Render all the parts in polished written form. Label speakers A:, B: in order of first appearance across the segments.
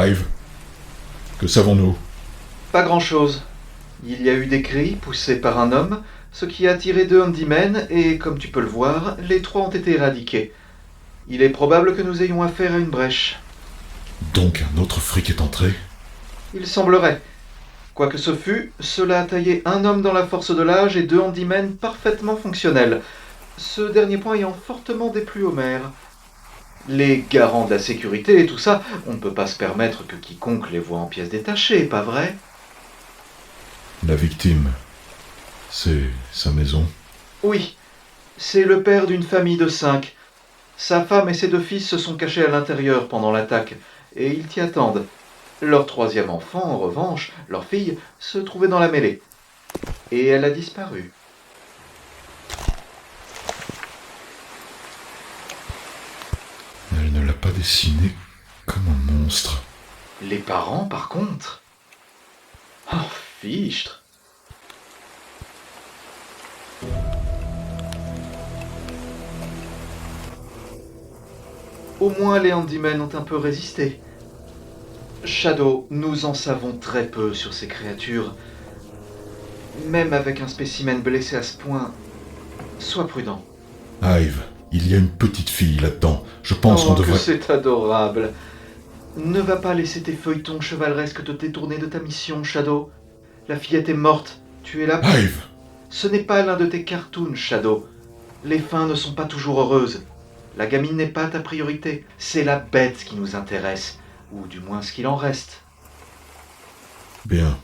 A: Ive, que savons-nous?
B: Pas grand-chose. Il y a eu des cris poussés par un homme, ce qui a attiré 2 handymen et, comme tu peux le voir, les 3 ont été éradiqués. Il est probable que nous ayons affaire à une brèche.
A: Donc un autre fric est entré?
B: Il semblerait. Quoi que ce fût, cela a taillé un homme dans la force de l'âge et 2 handymen parfaitement fonctionnels. Ce dernier point ayant fortement déplu au maire. Les garants de la sécurité et tout ça, on ne peut pas se permettre que quiconque les voit en pièces détachées, pas vrai?
A: La victime, c'est sa maison?
B: Oui, c'est le père d'une famille de 5. Sa femme et ses 2 fils se sont cachés à l'intérieur pendant l'attaque, et ils t'y attendent. Leur 3e enfant, en revanche, leur fille, se trouvait dans la mêlée. Et elle a disparu.
A: Elle ne l'a pas dessiné comme un monstre.
B: Les parents, par contre... Oh, fichtre! Au moins les handymen ont un peu résisté. Shadow, nous en savons très peu sur ces créatures. Même avec un spécimen blessé à ce point, sois prudent.
A: Ive, il y a une petite fille là-dedans. Je pense qu'on
B: Que
A: devrait...
B: c'est adorable. Ne va pas laisser tes feuilletons chevaleresques te détourner de ta mission, Shadow. La fillette est morte. Tu es là.
A: Ive!
B: Ce n'est pas l'un de tes cartoons, Shadow. Les fins ne sont pas toujours heureuses. La gamine n'est pas ta priorité. C'est la bête qui nous intéresse. Ou du moins ce qu'il en reste.
A: Bien.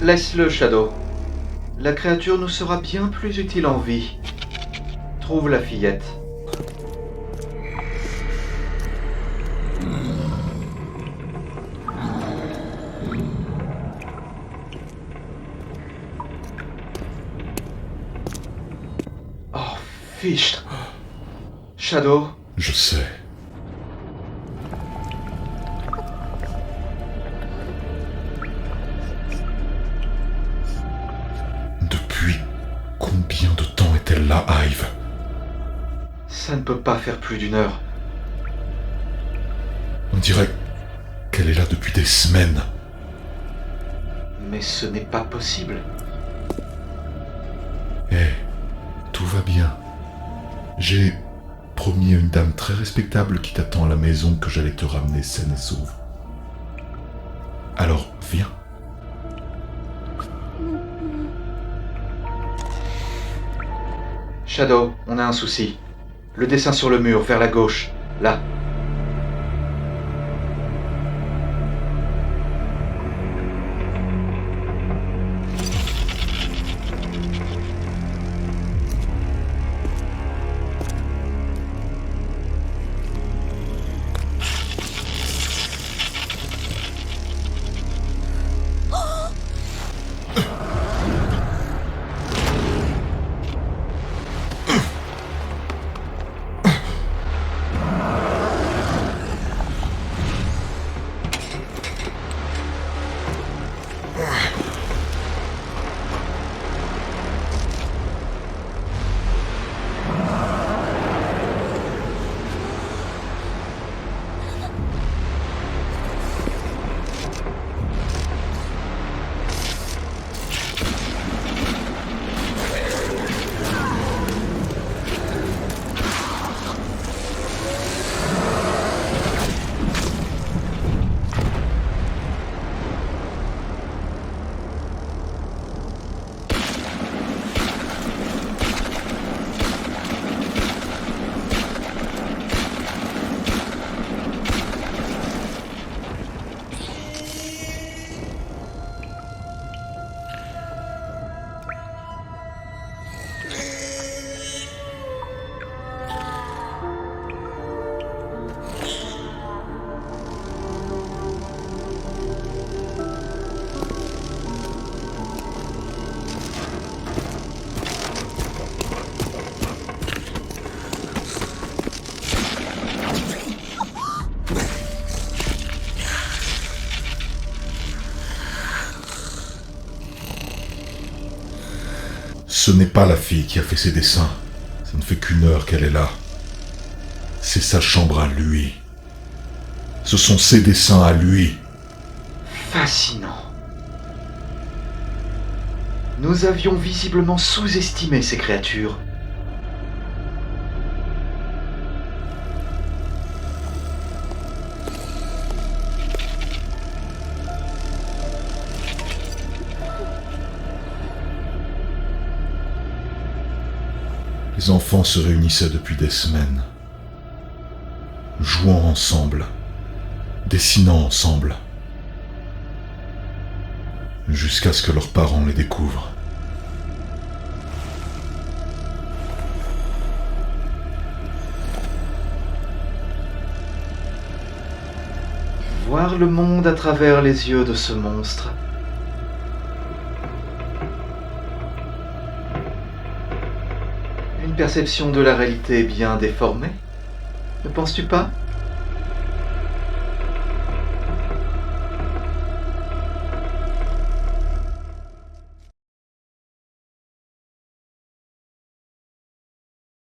B: Laisse-le, Shadow. La créature nous sera bien plus utile en vie. Trouve la fillette. Oh, fichtre. Shadow,
A: Je sais. Depuis combien de temps est-elle là, Ive?
B: ça ne peut pas faire plus d'1 heure.
A: On dirait qu'elle est là depuis des semaines.
B: Mais ce n'est pas possible.
A: Tout va bien. J'ai promis à une dame très respectable qui t'attend à la maison que j'allais te ramener saine et sauve. Alors, viens.
B: Shadow, on a un souci. Le dessin sur le mur, vers la gauche. Là.
A: Ce n'est pas la fille qui a fait ses dessins. Ça ne fait qu'une heure qu'elle est là. C'est sa chambre à lui. Ce sont ses dessins à lui.
B: Fascinant. Nous avions visiblement sous-estimé ces créatures.
A: Les enfants se réunissaient depuis des semaines, jouant ensemble, dessinant ensemble, jusqu'à ce que leurs parents les découvrent.
B: Voir le monde à travers les yeux de ce monstre. Une perception de la réalité bien déformée, ne penses-tu pas ?